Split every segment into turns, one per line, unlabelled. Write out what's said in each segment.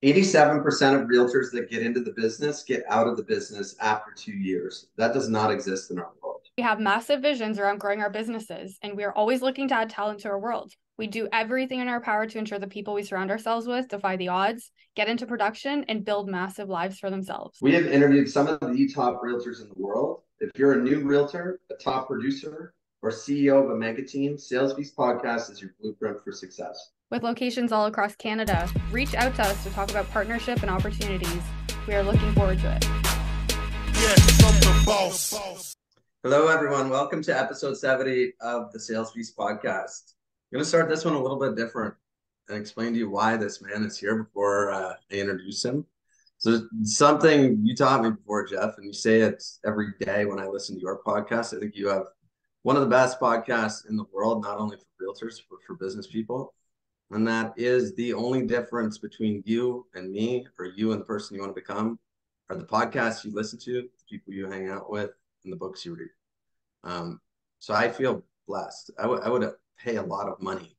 87% of realtors that get into the business get out of the business after 2 years. That does not exist in our world.
We have massive visions around growing our businesses, and we are always looking to add talent to our world. We do everything in our power to ensure the people we surround ourselves with defy the odds, get into production, and build massive lives for themselves.
We have interviewed some of the top realtors in the world. If you're a new realtor, a top producer, or CEO of a mega team, Sales Beast Podcast is your blueprint for success.
With locations all across Canada, reach out to us to talk about partnership and opportunities. We are looking forward to it.
Yes, I'm the boss. Hello, everyone. Welcome to episode 70 of the Sales Beast Podcast. I'm going to start this one a little bit different and explain to you why this man is here before I introduce him. So something you taught me before, Jeff, and you say it every day when I listen to your podcast. I think you have one of the best podcasts in the world, not only for realtors, but for business people. And that is the only difference between you and me, or you and the person you want to become, are the podcasts you listen to, the people you hang out with, and the books you read. So I feel blessed. I would pay a lot of money.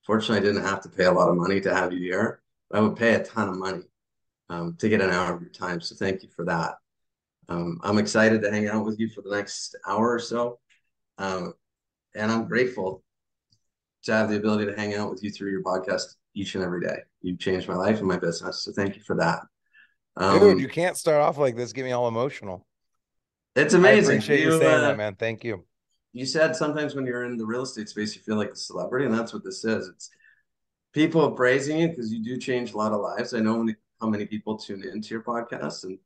Fortunately, I didn't have to pay a lot of money to have you here. But I would pay a ton of money to get an hour of your time. So thank you for that. I'm excited to hang out with you for the next hour or so. And I'm grateful to have the ability to hang out with you through your podcast each and every day. You've changed my life and my business. So thank you for that.
Dude, you can't start off like this. Get me all emotional.
It's amazing.
I appreciate you saying that, man. Thank you.
You said sometimes when you're in the real estate space, you feel like a celebrity, and that's what this is. It's people praising you because you do change a lot of lives. I know how many people tune into your podcast, and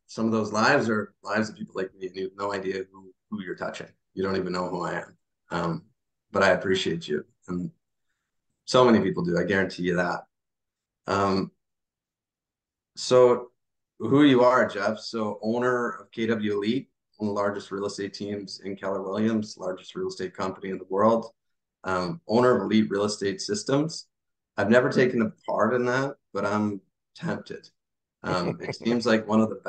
some of those lives are lives of people like me, and you have no idea who you're touching. You don't even know who I am. But I appreciate you, and so many people do. I guarantee you that. So who you are, Jeff. So owner of KW Elite, one of the largest real estate teams in Keller Williams, largest real estate company in the world. Owner of Elite Real Estate Systems. I've never taken a part in that, but I'm tempted. It seems like one of the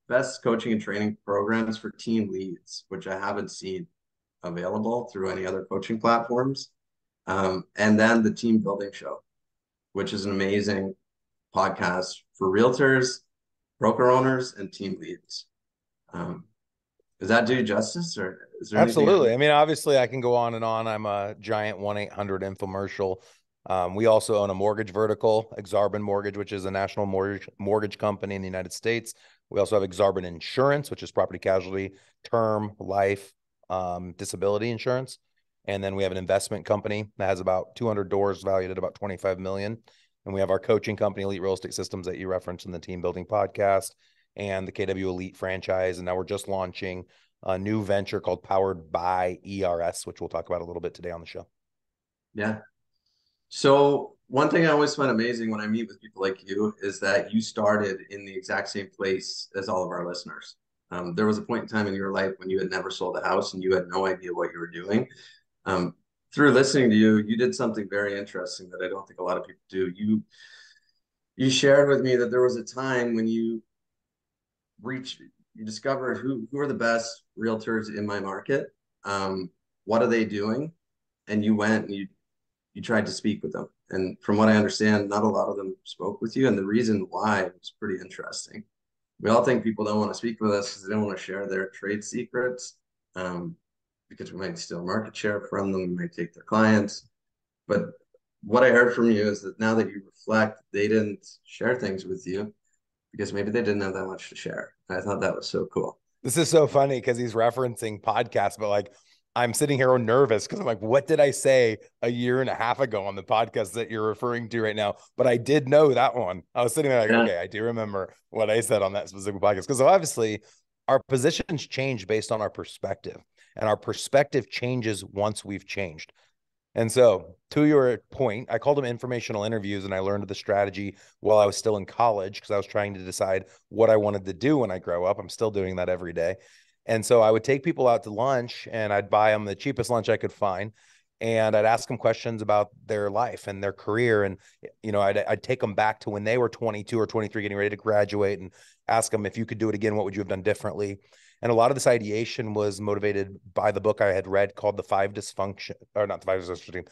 best coaching and training programs for team leads, which I haven't seen available through any other coaching platforms. And then the Team Building Show, which is an amazing podcast for realtors, broker owners, and team leads. Does that do justice, or is there
Absolutely? I mean, obviously, I can go on and on. I'm a giant 1-800 infomercial. We also own a mortgage vertical, Exarban Mortgage, which is a national mortgage company in the United States. We also have Exarban Insurance, which is property casualty, term, life, disability insurance. And then we have an investment company that has about 200 doors valued at about 25 million. And we have our coaching company, Elite Real Estate Systems, that you referenced in the Team Building Podcast, and the KW Elite franchise. And now we're just launching a new venture called Powered by ERS, which we'll talk about a little bit today on the show.
Yeah. So one thing I always find amazing when I meet with people like you is that you started in the exact same place as all of our listeners. There was a point in time in your life when you had never sold a house and you had no idea what you were doing. Through listening to you, you did something very interesting that I don't think a lot of people do. You shared with me that there was a time when you discovered who are the best realtors in my market. What are they doing? And you went and you tried to speak with them. And from what I understand, not a lot of them spoke with you. And the reason why was pretty interesting. We all think people don't want to speak with us because they don't want to share their trade secrets, because we might steal market share from them, we might take their clients. But what I heard from you is that now that you reflect, they didn't share things with you because maybe they didn't have that much to share. I thought that was so cool.
This is so funny because he's referencing podcasts, but like I'm sitting here nervous because I'm like, what did I say a year and a half ago on the podcast that you're referring to right now? But I did know that one. I was sitting there like, okay, I do remember what I said on that specific podcast. Because obviously our positions change based on our perspective, and our perspective changes once we've changed. And so to your point, I called them informational interviews, and I learned the strategy while I was still in college because I was trying to decide what I wanted to do when I grow up. I'm still doing that every day. And so I would take people out to lunch, and I'd buy them the cheapest lunch I could find. And I'd ask them questions about their life and their career. And, you know, I'd take them back to when they were 22 or 23, getting ready to graduate, and ask them, if you could do it again, what would you have done differently? And a lot of this ideation was motivated by the book I had read called The Five Dysfunction, or not The Five Dysfunction.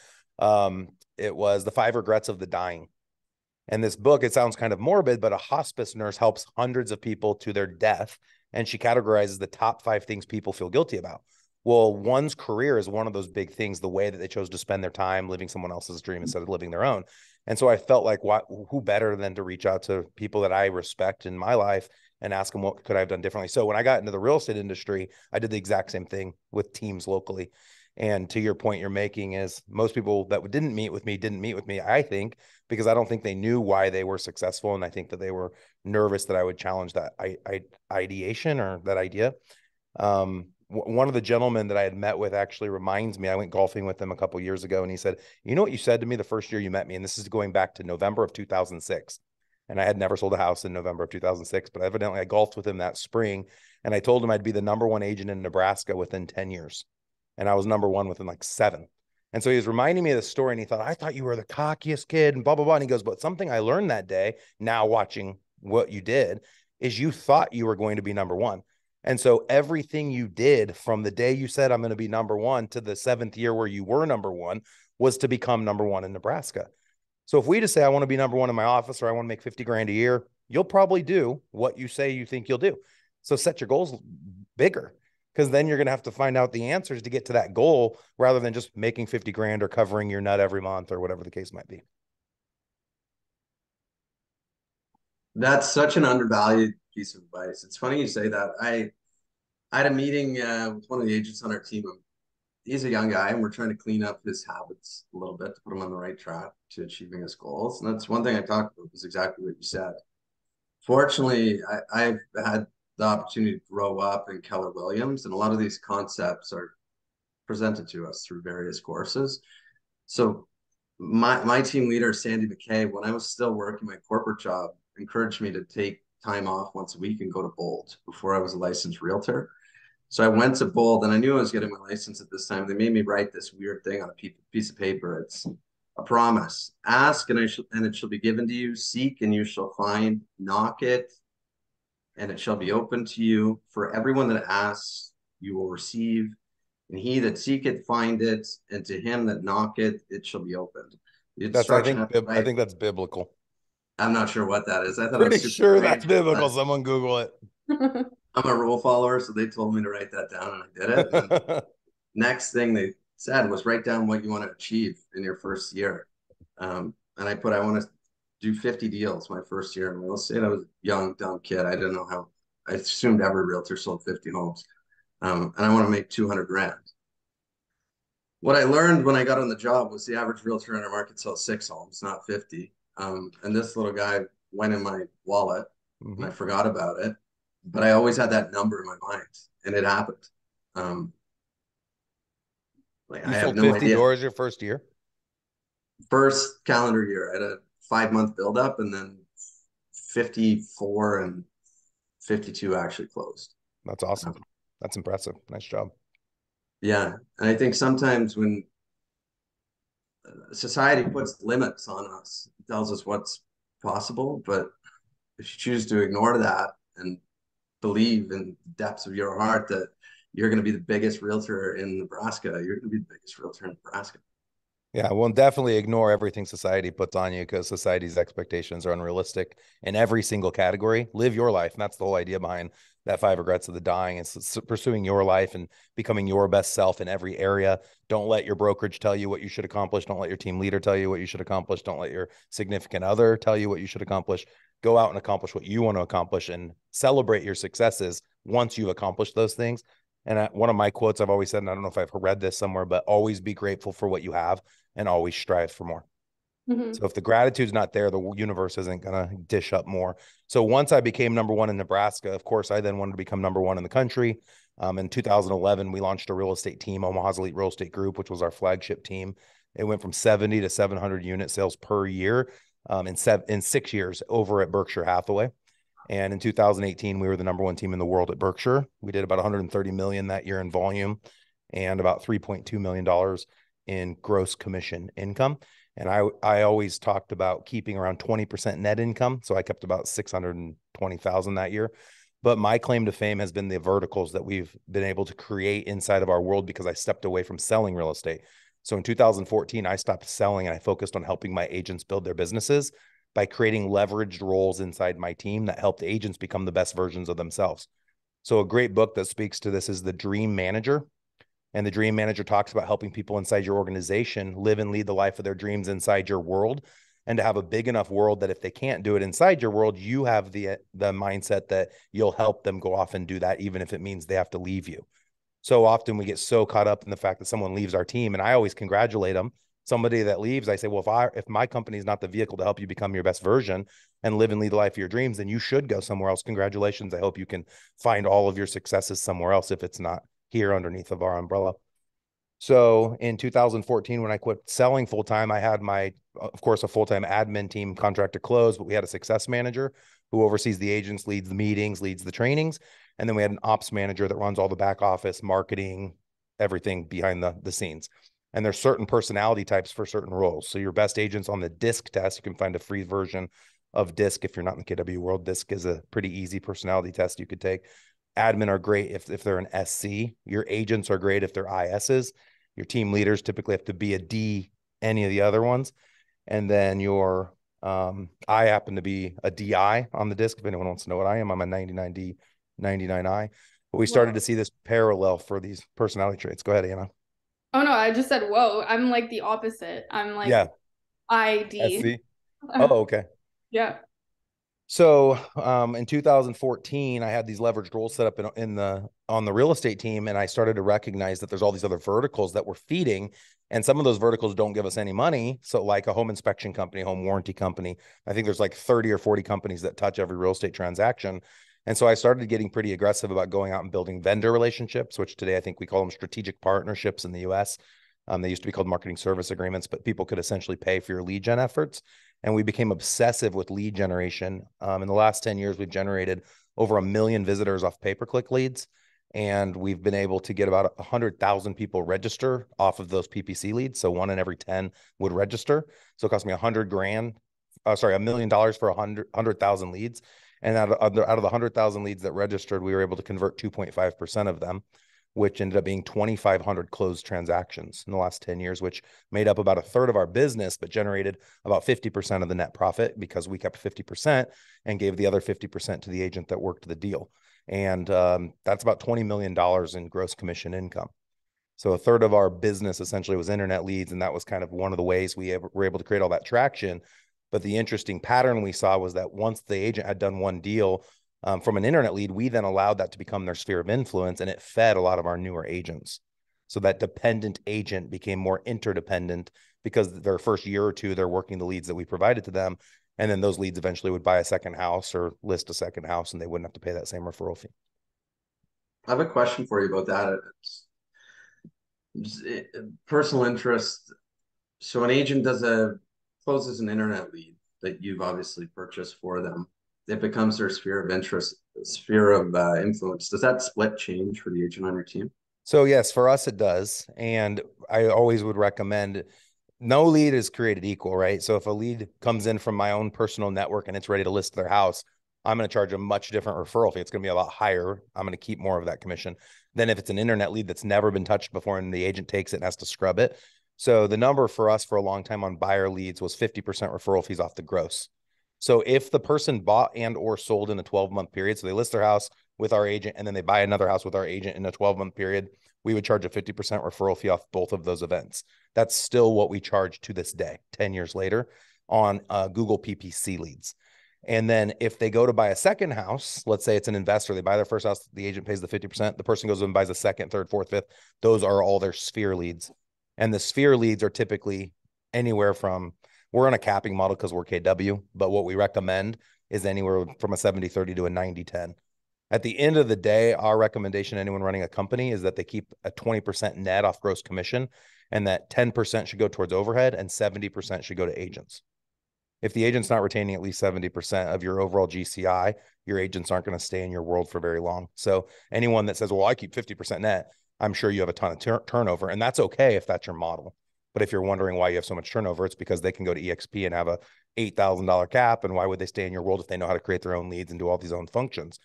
It was The Five Regrets of the Dying. And this book, it sounds kind of morbid, but a hospice nurse helps hundreds of people to their death. And she categorizes the top 5 things people feel guilty about. Well, one's career is one of those big things, the way that they chose to spend their time living someone else's dream instead of living their own. And so I felt like, who better than to reach out to people that I respect in my life and ask them what could I have done differently. So when I got into the real estate industry, I did the exact same thing with teams locally. And to your point you're making is most people that didn't meet with me, I think, because I don't think they knew why they were successful. And I think that they were nervous that I would challenge that ideation or that idea. One of the gentlemen that I had met with actually reminds me, I went golfing with him a couple of years ago, and he said, you know what you said to me the first year you met me? And this is going back to November of 2006. And I had never sold a house in November of 2006, but evidently I golfed with him that spring. And I told him I'd be the #1 agent in Nebraska within 10 years. And I was #1 within like 7. And so he was reminding me of the story, and he thought, I thought you were the cockiest kid and blah, blah, blah. And he goes, but something I learned that day, now watching what you did, is you thought you were going to be #1. And so everything you did from the day you said, I'm going to be #1 to the 7th year where you were #1 was to become #1 in Nebraska. So if we just say, I want to be #1 in my office, or I want to make 50 grand a year, you'll probably do what you say you think you'll do. So set your goals bigger, because then you're going to have to find out the answers to get to that goal rather than just making 50 grand or covering your nut every month or whatever the case might be.
That's such an undervalued piece of advice. It's funny you say that. I had a meeting with one of the agents on our team. He's a young guy, and we're trying to clean up his habits a little bit to put him on the right track to achieving his goals. And that's one thing I talked about, was exactly what you said. Fortunately, I've had the opportunity to grow up in Keller Williams, and a lot of these concepts are presented to us through various courses. So my team leader, Sandy McKay, when I was still working my corporate job, encouraged me to take time off once a week and go to Bold before I was a licensed realtor. So I went to Bold, and I knew I was getting my license at this time. They made me write this weird thing on a piece of paper. It's a promise. Ask, and it shall be given to you. Seek, and you shall find. Knock it, and it shall be open to you. For everyone that asks, you will receive. And he that seeketh, find it. And to him that knocketh, it shall be opened. The instruction
I think that's biblical.
I'm not sure what that is. I thought
Pretty
it was
sure that's biblical. Someone Google it.
I'm a rule follower, so they told me to write that down, and I did it. And next thing they said was write down what you want to achieve in your first year. And I want to do 50 deals my first year in real estate. I was a young, dumb kid. I didn't know how. I assumed every realtor sold 50 homes. And I want to make 200 grand. What I learned when I got on the job was the average realtor in our market sells 6 homes, not 50. And this little guy went in my wallet, and I forgot about it. But I always had that number in my mind, and it happened.
I have no 50 idea. Doors your first year?
First calendar year. I had a 5-month buildup, and then 54 and 52 actually closed.
That's awesome. That's impressive. Nice job.
Yeah. And I think sometimes when society puts limits on us, it tells us what's possible. But if you choose to ignore that and believe in the depths of your heart that you're going to be the biggest realtor in Nebraska, you're going to be the biggest realtor in Nebraska. Yeah,
well, definitely ignore everything society puts on you, because society's expectations are unrealistic in every single category. Live your life. And that's the whole idea behind that 5 Regrets of the Dying. It's pursuing your life and becoming your best self in every area. Don't let your brokerage tell you what you should accomplish. Don't let your team leader tell you what you should accomplish. Don't let your significant other tell you what you should accomplish. Go out and accomplish what you want to accomplish, and celebrate your successes once you've accomplished those things. And one of my quotes I've always said, and I don't know if I've read this somewhere, but always be grateful for what you have and always strive for more. So if the gratitude's not there, the universe isn't going to dish up more. So once I became #1 in Nebraska, of course, I then wanted to become #1 in the country. In 2011, we launched a real estate team, Omaha's Elite Real Estate Group, which was our flagship team. It went from 70 to 700 unit sales per year in 6 years over at Berkshire Hathaway. And in 2018, we were the #1 team in the world at Berkshire. We did about 130 million that year in volume and about $3.2 million in gross commission income. And I always talked about keeping around 20% net income. So I kept about 620,000 that year. But my claim to fame has been the verticals that we've been able to create inside of our world, because I stepped away from selling real estate. So in 2014, I stopped selling and I focused on helping my agents build their businesses. by creating leveraged roles inside my team that helped agents become the best versions of themselves. So a great book that speaks to this is The Dream Manager. And The Dream Manager talks about helping people inside your organization live and lead the life of their dreams inside your world, and to have a big enough world that if they can't do it inside your world, you have the mindset that you'll help them go off and do that, even if it means they have to leave you. So often we get so caught up in the fact that someone leaves our team, and I always congratulate them. Somebody that leaves, I say, well, if my company is not the vehicle to help you become your best version and live and lead the life of your dreams, then you should go somewhere else. Congratulations. I hope you can find all of your successes somewhere else if it's not here underneath of our umbrella. So in 2014, when I quit selling full-time, I had of course, a full-time admin team contract to close, but we had a success manager who oversees the agents, leads the meetings, leads the trainings. And then we had an ops manager that runs all the back office, marketing, everything behind the scenes. And there's certain personality types for certain roles. So your best agents on the DISC test, you can find a free version of DISC if you're not in the KW world. DISC is a pretty easy personality test you could take. Admin are great if they're an SC. Your agents are great if they're ISs. Your team leaders typically have to be a D, any of the other ones. And then I happen to be a DI on the DISC. If anyone wants to know what I am, I'm a 99D, 99I. But we started to see this parallel for these personality traits. Go ahead, Anna.
Oh no, I just said whoa. I'm like the opposite. I'm like ID.
SC. Oh, okay.
Yeah.
So in 2014, I had these leveraged roles set up on the real estate team, and I started to recognize that there's all these other verticals that we're feeding, and some of those verticals don't give us any money. So like a home inspection company, home warranty company, I think there's like 30 or 40 companies that touch every real estate transaction. And so I started getting pretty aggressive about going out and building vendor relationships, which today I think we call them strategic partnerships in the US. They used to be called marketing service agreements, but people could essentially pay for your lead gen efforts. And we became obsessive with lead generation. In the last 10 years, we've generated over 1 million visitors off pay-per-click leads. And we've been able to get about 100,000 people register off of those PPC leads. So 1 in every 10 would register. So it cost me $1 million for 100,000 leads. And out of the 100,000 leads that registered, we were able to convert 2.5% of them, which ended up being 2,500 closed transactions in the last 10 years, which made up about 1/3 of our business, but generated about 50% of the net profit because we kept 50% and gave the other 50% to the agent that worked the deal. And that's about $20 million in gross commission income. So 1/3 of our business essentially was internet leads. And that was kind of one of the ways we were able to create all that traction. But the interesting pattern we saw was that once the agent had done one deal, from an internet lead, we then allowed that to become their sphere of influence, and it fed a lot of our newer agents. So that dependent agent became more interdependent because their first year or two, they're working the leads that we provided to them. And then those leads eventually would buy a second house or list a second house, and they wouldn't have to pay that same referral fee.
I have a question for you about that. It's personal interest. So an agent closes an internet lead that you've obviously purchased for them. It becomes their sphere of interest, sphere of influence. Does that split change for the agent on your team?
So yes, for us, it does. And I always would recommend no lead is created equal, right? So if a lead comes in from my own personal network and it's ready to list their house, I'm going to charge a much different referral fee. It's going to be a lot higher. I'm going to keep more of that commission than if it's an internet lead that's never been touched before and the agent takes it and has to scrub it. So the number for us for a long time on buyer leads was 50% referral fees off the gross. So if the person bought and or sold in a 12-month period, so they list their house with our agent and then they buy another house with our agent in a 12-month period, we would charge a 50% referral fee off both of those events. That's still what we charge to this day, 10 years later, on Google PPC leads. And then if they go to buy a second house, let's say it's an investor, they buy their first house, the agent pays the 50%, the person goes and buys a second, third, fourth, fifth. Those are all their sphere leads. And the sphere leads are typically anywhere from, we're on a capping model because we're KW, but what we recommend is anywhere from a 70-30 to a 90-10. At the end of the day, our recommendation to anyone running a company is that they keep a 20% net off gross commission, and that 10% should go towards overhead and 70% should go to agents. If the agent's not retaining at least 70% of your overall GCI, your agents aren't going to stay in your world for very long. So anyone that says, well, I keep 50% net, I'm sure you have a ton of turnover, and that's okay if that's your model. But if you're wondering why you have so much turnover, it's because they can go to EXP and have a $8,000 cap. And why would they stay in your world if they know how to create their own leads and do all these own functions?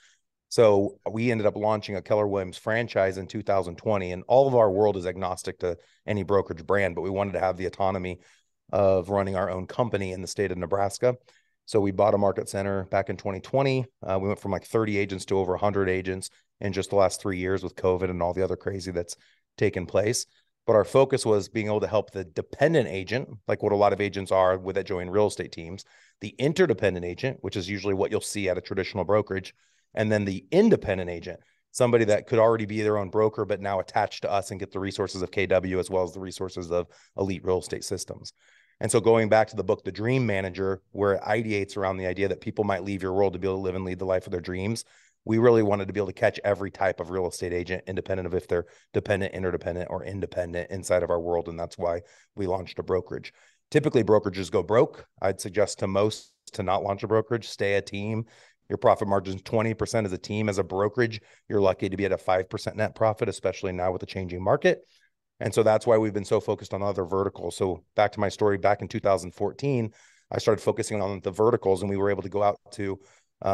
So we ended up launching a Keller Williams franchise in 2020, and all of our world is agnostic to any brokerage brand, but we wanted to have the autonomy of running our own company in the state of Nebraska. So we bought a market center back in 2020. We went from like 30 agents to over 100 agents in just the last 3 years with COVID and all the other crazy that's taken place. But our focus was being able to help the dependent agent, like what a lot of agents are with that join real estate teams, the interdependent agent, which is usually what you'll see at a traditional brokerage, and then the independent agent, somebody that could already be their own broker, but now attached to us and get the resources of KW as well as the resources of elite real estate systems. And so going back to the book, The Dream Manager, where it ideates around the idea that people might leave your world to be able to live and lead the life of their dreams, we really wanted to be able to catch every type of real estate agent, independent of if they're dependent, interdependent, or independent inside of our world. And that's why we launched a brokerage. Typically, brokerages go broke. I'd suggest to most to not launch a brokerage, stay a team. Your profit margin is 20% as a team. As a brokerage, you're lucky to be at a 5% net profit, especially now with the changing market. And so that's why we've been so focused on other verticals. So back to my story, back in 2014, I started focusing on the verticals, and we were able to go out to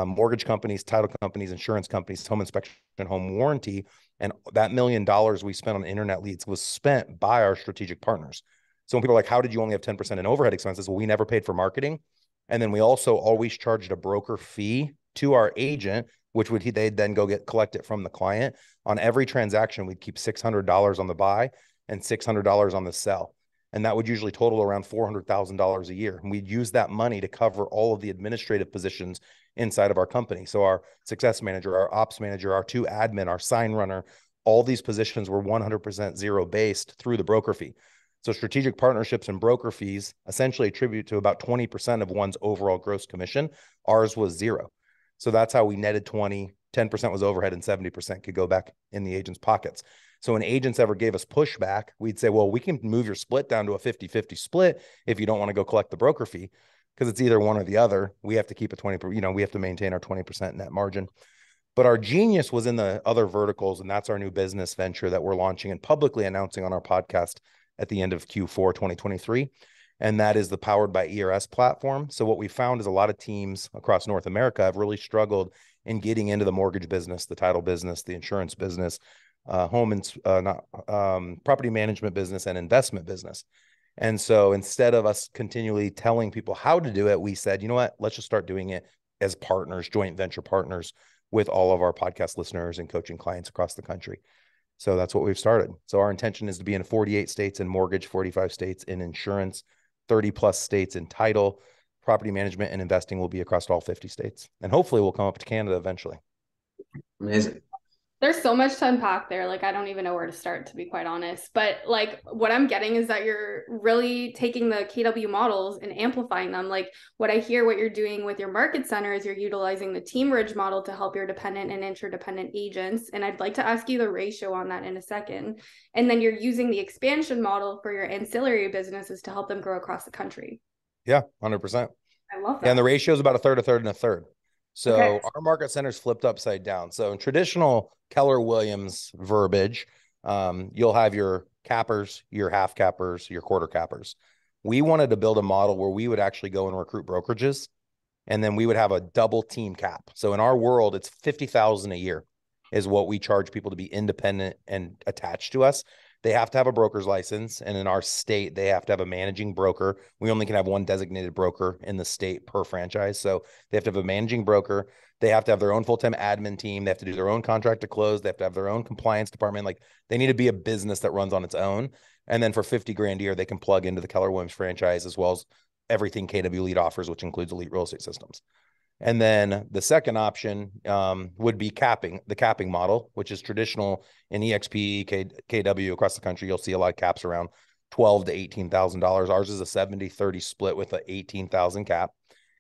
mortgage companies, title companies, insurance companies, home inspection, home warranty. And that $1 million we spent on internet leads was spent by our strategic partners. So when people are like, how did you only have 10% in overhead expenses? Well, we never paid for marketing. And then we also always charged a broker fee to our agent, which they'd then go collect it from the client. On every transaction, we'd keep $600 on the buy and $600 on the sell. And that would usually total around $400,000 a year. And we'd use that money to cover all of the administrative positions inside of our company. So our success manager, our ops manager, our 2 admin, our sign runner, all these positions were 100% zero based through the broker fee. So strategic partnerships and broker fees essentially attribute to about 20% of one's overall gross commission. Ours was zero. So that's how we netted 20, 10% was overhead, and 70% could go back in the agent's pockets. So when agents ever gave us pushback, we'd say, well, we can move your split down to a 50-50 split if you don't want to go collect the broker fee, because it's either one or the other. We have to keep a 20%, we have to maintain our 20% net margin. But our genius was in the other verticals, and that's our new business venture that we're launching and publicly announcing on our podcast at the end of Q4 2023. And that is the Powered by ERS platform. So what we found is a lot of teams across North America have really struggled in getting into the mortgage business, the title business, the insurance business, property management business, and investment business. And so instead of us continually telling people how to do it, we said, you know what, let's just start doing it as partners, joint venture partners with all of our podcast listeners and coaching clients across the country. So that's what we've started. So our intention is to be in 48 states in mortgage, 45 states in insurance, 30 plus states in title. Property management and investing will be across all 50 states. And hopefully we'll come up to Canada eventually.
Amazing.
There's so much to unpack there. Like, I don't even know where to start, to be quite honest. But like, what I'm getting is that you're really taking the KW models and amplifying them. Like, what I hear what you're doing with your market center is you're utilizing the Team Ridge model to help your dependent and interdependent agents. And I'd like to ask you the ratio on that in a second. And then you're using the expansion model for your ancillary businesses to help them grow across the country.
Yeah, 100%.
I love that.
Yeah, and the ratio is about a third, a third, and a third. So
Okay.
Our market center is flipped upside down. So in traditional Keller Williams verbiage, you'll have your cappers, your half cappers, your quarter cappers. We wanted to build a model where we would actually go and recruit brokerages, and then we would have a double team cap. So in our world, it's $50,000 a year is what we charge people to be independent and attached to us. They have to have a broker's license. And in our state, they have to have a managing broker. We only can have one designated broker in the state per franchise. So they have to have a managing broker. They have to have their own full-time admin team. They have to do their own contract to close. They have to have their own compliance department. Like, they need to be a business that runs on its own. And then for $50,000 a year, they can plug into the Keller Williams franchise as well as everything KW Elite offers, which includes elite real estate systems. And then the second option would be the capping model, which is traditional in EXP, KW across the country. You'll see a lot of caps around $12,000 to $18,000. Ours is a 70-30 split with an 18,000 cap.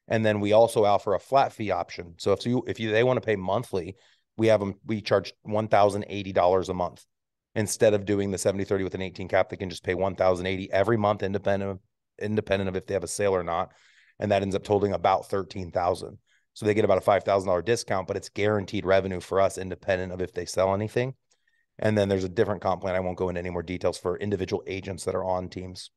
And then we also offer a flat fee option. So if they want to pay monthly, we charge $1,080 a month. Instead of doing the 70-30 with an 18 cap, they can just pay $1,080 every month, independent of if they have a sale or not. And that ends up totaling about $13,000. So they get about a $5,000 discount, but it's guaranteed revenue for us, independent of if they sell anything. And then there's a different comp plan. I won't go into any more details for individual agents that are on teams.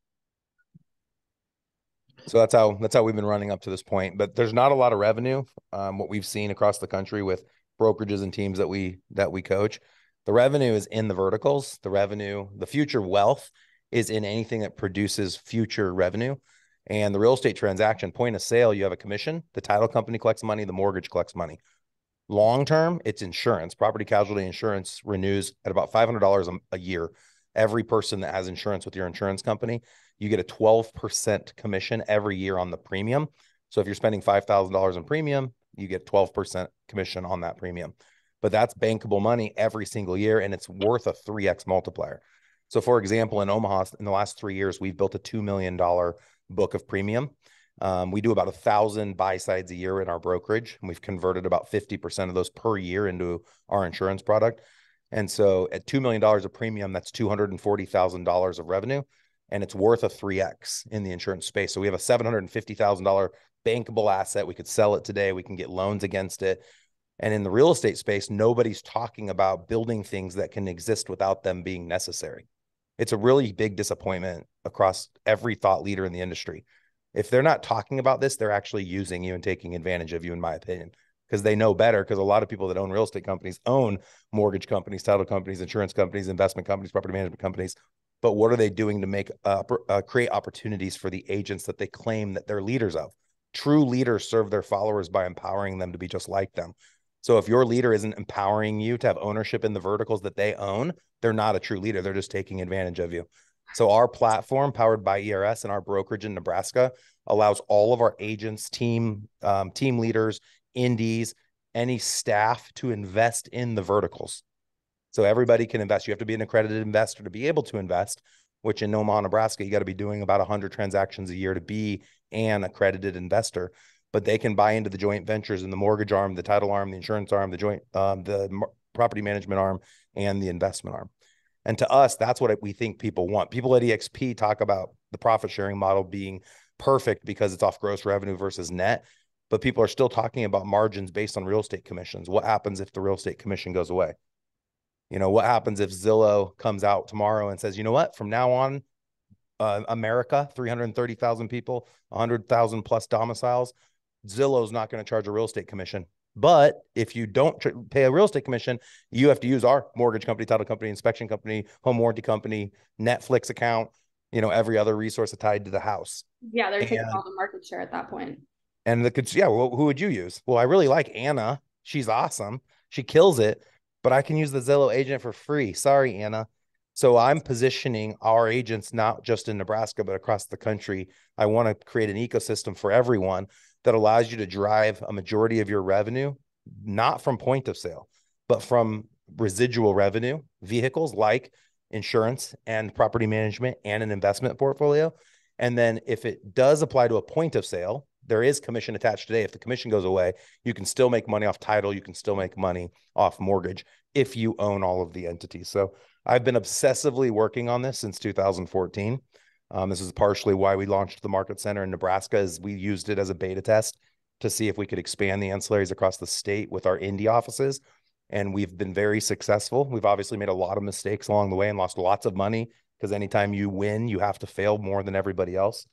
So that's how we've been running up to this point. But there's not a lot of revenue. What we've seen across the country with brokerages and teams that we coach, the revenue is in the verticals. The future wealth is in anything that produces future revenue. And the real estate transaction, point of sale, you have a commission. The title company collects money. The mortgage collects money. Long term, it's insurance. Property casualty insurance renews at about $500 a year. Every person that has insurance with your insurance company, you get a 12% commission every year on the premium. So if you're spending $5,000 in premium, you get 12% commission on that premium. But that's bankable money every single year, and it's worth a 3x multiplier. So for example, in Omaha, in the last 3 years, we've built a $2 million book of premium. We do about 1,000 buy sides a year in our brokerage, and we've converted about 50% of those per year into our insurance product. And so at $2 million of premium, that's $240,000 of revenue, and it's worth a 3x in the insurance space. So we have a $750,000 bankable asset. We could sell it today. We can get loans against it. And in the real estate space, nobody's talking about building things that can exist without them being necessary. It's a really big disappointment across every thought leader in the industry. If they're not talking about this, they're actually using you and taking advantage of you, in my opinion, because they know better. Because a lot of people that own real estate companies own mortgage companies, title companies, insurance companies, investment companies, property management companies. But what are they doing to make create opportunities for the agents that they claim that they're leaders of? True leaders serve their followers by empowering them to be just like them. So if your leader isn't empowering you to have ownership in the verticals that they own, they're not a true leader. They're just taking advantage of you. So our platform, powered by ERS and our brokerage in Nebraska, allows all of our agents, team leaders, indies, any staff to invest in the verticals. So everybody can invest. You have to be an accredited investor to be able to invest, which in Omaha, Nebraska, you got to be doing about 100 transactions a year to be an accredited investor. But they can buy into the joint ventures in the mortgage arm, the title arm, the insurance arm, the property management arm, and the investment arm. And to us, that's what we think people want. People at EXP talk about the profit sharing model being perfect because it's off gross revenue versus net. But people are still talking about margins based on real estate commissions. What happens if the real estate commission goes away? What happens if Zillow comes out tomorrow and says, you know what, from now on, America, 330,000 people, 100,000 plus domiciles, Zillow's not going to charge a real estate commission. But if you don't pay a real estate commission, you have to use our mortgage company, title company, inspection company, home warranty company, Netflix account, every other resource tied to the house.
Yeah, they're taking all the market share at that point.
And well, who would you use? Well, I really like Anna. She's awesome. She kills it, but I can use the Zillow agent for free. Sorry, Anna. So I'm positioning our agents, not just in Nebraska, but across the country. I want to create an ecosystem for everyone that allows you to drive a majority of your revenue, not from point of sale, but from residual revenue, vehicles like insurance and property management and an investment portfolio. And then if it does apply to a point of sale, there is commission attached today. If the commission goes away, you can still make money off title. You can still make money off mortgage if you own all of the entities. So I've been obsessively working on this since 2014. This is partially why we launched the Market Center in Nebraska, is we used it as a beta test to see if we could expand the ancillaries across the state with our Indy offices. And we've been very successful. We've obviously made a lot of mistakes along the way and lost lots of money, because anytime you win, you have to fail more than everybody else.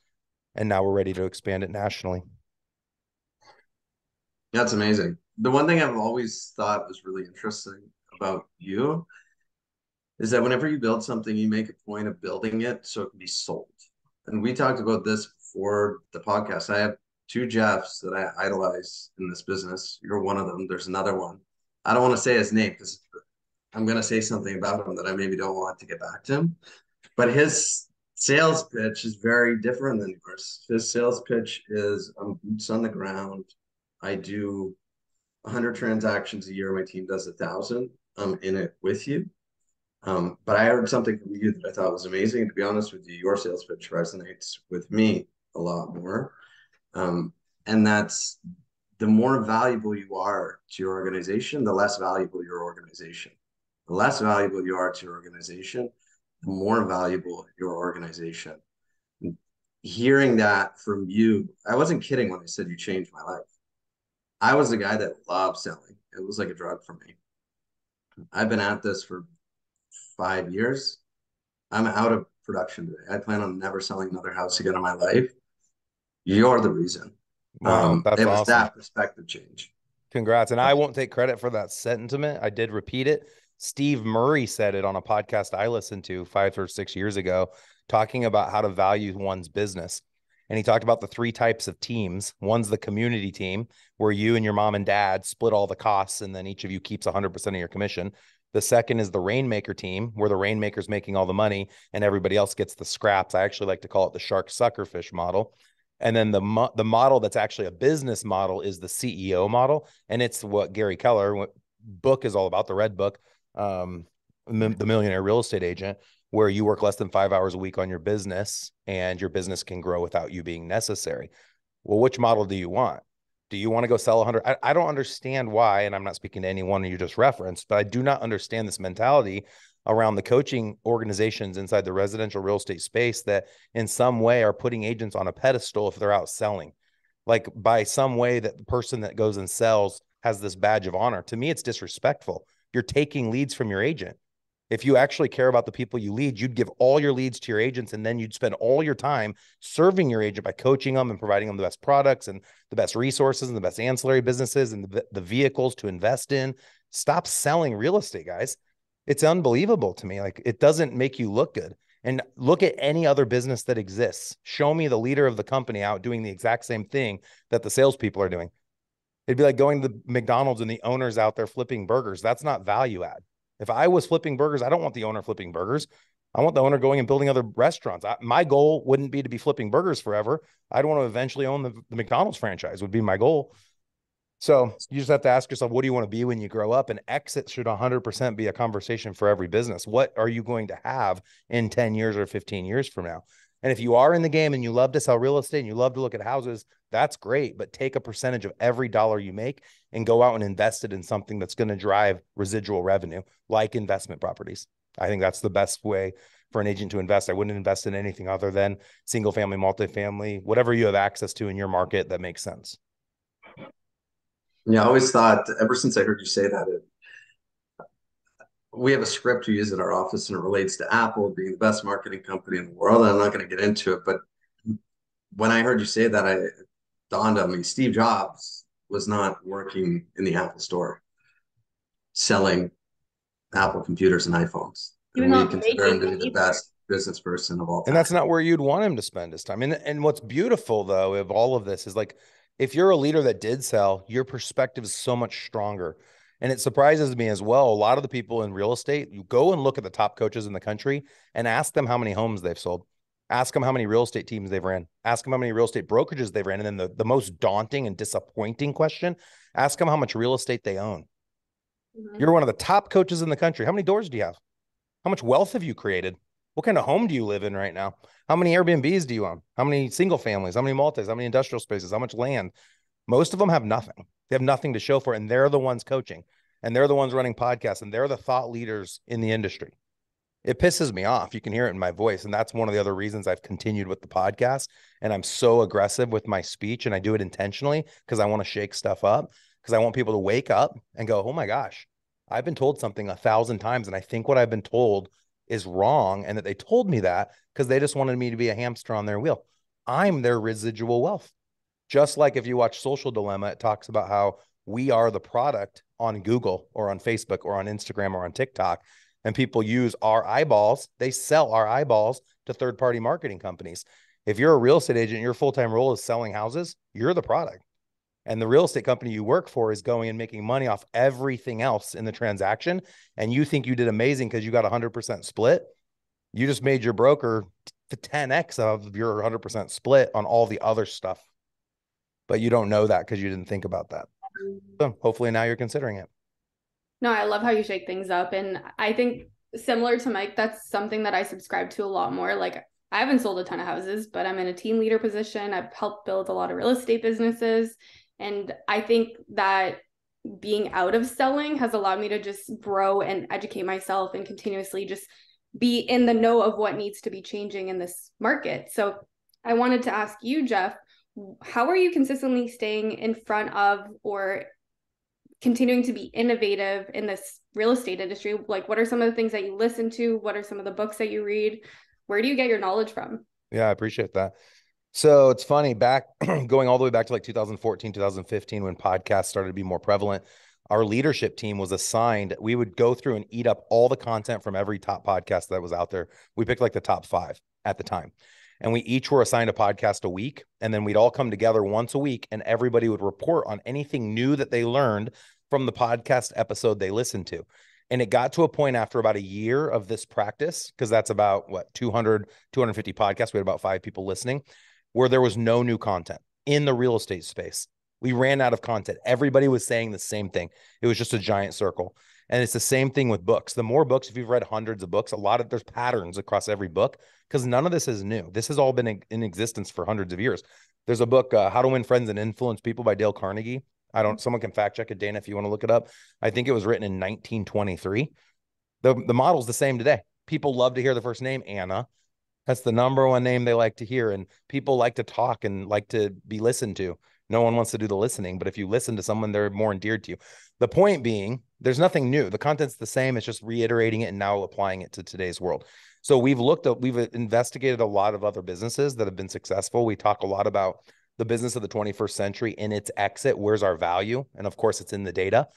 And now we're ready to expand it nationally.
That's amazing. The one thing I've always thought was really interesting about you is that whenever you build something, you make a point of building it so it can be sold. And we talked about this before the podcast. I have two Jeffs that I idolize in this business. You're one of them. There's another one. I don't want to say his name because I'm going to say something about him that I maybe don't want to get back to him. But his sales pitch is very different than yours. His sales pitch is, I'm boots on the ground. I do 100 transactions a year. My team does 1,000. I'm in it with you. But I heard something from you that I thought was amazing. And to be honest with you, your sales pitch resonates with me a lot more. And that's, the more valuable you are to your organization, the less valuable your organization. The less valuable you are to your organization, the more valuable your organization. Hearing that from you, I wasn't kidding when I said you changed my life. I was a guy that loved selling. It was like a drug for me. I've been at this for 5 years. I'm out of production today. I plan on never selling another house again in my life. You're the reason.
Wow, that's
it was
awesome.
that perspective change.
Congrats. And I won't take credit for that sentiment. I did repeat it. Steve Murray said it on a podcast I listened to 5 or 6 years ago, talking about how to value one's business. And he talked about the 3 types of teams. One's the community team, where you and your mom and dad split all the costs, and then each of you keeps 100% of your commission. The second is the rainmaker team, where the rainmaker's making all the money and everybody else gets the scraps. I actually like to call it the shark sucker fish model. And then the model that's actually a business model is the CEO model. And it's what Gary Keller book is all about, the Red Book, the Millionaire Real Estate Agent, where you work less than 5 hours a week on your business and your business can grow without you being necessary. Well, which model do you want? Do you want to go sell 100? I don't understand why, and I'm not speaking to anyone you just referenced, but I do not understand this mentality around the coaching organizations inside the residential real estate space that in some way are putting agents on a pedestal if they're out selling. Like by some way that the person that goes and sells has this badge of honor. To me, it's disrespectful. You're taking leads from your agent. If you actually care about the people you lead, you'd give all your leads to your agents, and then you'd spend all your time serving your agent by coaching them and providing them the best products and the best resources and the best ancillary businesses and the vehicles to invest in. Stop selling real estate, guys. It's unbelievable to me. Like, it doesn't make you look good. And look at any other business that exists. Show me the leader of the company out doing the exact same thing that the salespeople are doing. It'd be like going to the McDonald's and the owner's out there flipping burgers. That's not value add. If I was flipping burgers, I don't want the owner flipping burgers. I want the owner going and building other restaurants. My goal wouldn't be to be flipping burgers forever. I'd want to eventually own the McDonald's franchise would be my goal. So you just have to ask yourself, what do you want to be when you grow up? And exit should 100% be a conversation for every business. What are you going to have in 10 years or 15 years from now? And if you are in the game and you love to sell real estate and you love to look at houses, that's great. But take a percentage of every dollar you make and go out and invest it in something that's going to drive residual revenue, like investment properties. I think that's the best way for an agent to invest. I wouldn't invest in anything other than single family, multifamily, whatever you have access to in your market that makes sense.
Yeah, I always thought, ever since I heard you say that, we have a script we use at our office and it relates to Apple being the best marketing company in the world. I'm not going to get into it, but when I heard you say that, it dawned on me, Steve Jobs was not working in the Apple store selling Apple computers and iPhones. And we consider him to be the best business person of all time.
And that's not where you'd want him to spend his time. And what's beautiful, though, of all of this is, like, if you're a leader that did sell, your perspective is so much stronger. And it surprises me as well. A lot of the people in real estate, you go and look at the top coaches in the country and ask them how many homes they've sold. Ask them how many real estate teams they've ran. Ask them how many real estate brokerages they've ran. And then the most daunting and disappointing question, ask them how much real estate they own. Mm-hmm. You're one of the top coaches in the country. How many doors do you have? How much wealth have you created? What kind of home do you live in right now? How many Airbnbs do you own? How many single families? How many multis? How many industrial spaces? How much land? Most of them have nothing. They have nothing to show for it. And they're the ones coaching. And they're the ones running podcasts. And they're the thought leaders in the industry. It pisses me off. You can hear it in my voice. And that's one of the other reasons I've continued with the podcast. And I'm so aggressive with my speech. And I do it intentionally because I want to shake stuff up. Because I want people to wake up and go, oh my gosh, I've been told something 1,000 times. And I think what I've been told is wrong. And that they told me that because they just wanted me to be a hamster on their wheel. I'm their residual wealth. Just like if you watch Social Dilemma, it talks about how we are the product on Google or on Facebook or on Instagram or on TikTok. And people use our eyeballs. They sell our eyeballs to third-party marketing companies. If you're a real estate agent, your full-time role is selling houses, you're the product. And the real estate company you work for is going and making money off everything else in the transaction. And you think you did amazing because you got 100% split. You just made your broker to 10x of your 100% split on all the other stuff. But you don't know that because you didn't think about that. So hopefully now you're considering it.
No, I love how you shake things up. And I think similar to Mike, that's something that I subscribe to a lot more. Like, I haven't sold a ton of houses, but I'm in a team leader position. I've helped build a lot of real estate businesses. And I think that being out of selling has allowed me to just grow and educate myself and continuously just be in the know of what needs to be changing in this market. So I wanted to ask you, Jeff, how are you consistently staying in front of or continuing to be innovative in this real estate industry? Like, what are some of the things that you listen to? What are some of the books that you read? Where do you get your knowledge from?
Yeah, I appreciate that. So it's funny, going all the way back to like 2014, 2015, when podcasts started to be more prevalent, our leadership team was assigned, we would go through and eat up all the content from every top podcast that was out there. We picked like the top 5 at the time. And we each were assigned a podcast a week. And then we'd all come together once a week and everybody would report on anything new that they learned from the podcast episode they listened to. And it got to a point after about a year of this practice, because that's about 250 podcasts. We had about 5 people listening, where there was no new content in the real estate space. We ran out of content. Everybody was saying the same thing. It was just a giant circle. And it's the same thing with books. The more books, if you've read hundreds of books, there's patterns across every book, because none of this is new. This has all been in existence for hundreds of years. There's a book, How to Win Friends and Influence People by Dale Carnegie. Someone can fact check it, Dana, if you want to look it up. I think it was written in 1923. The model's the same today. People love to hear the first name, Anna. That's the number one name they like to hear. And people like to talk and like to be listened to. No one wants to do the listening, but if you listen to someone, they're more endeared to you. The point being, there's nothing new. The content's the same. It's just reiterating it and now applying it to today's world. So we've investigated a lot of other businesses that have been successful. We talk a lot about the business of the 21st century in its exit. Where's our value? And of course, it's in the data.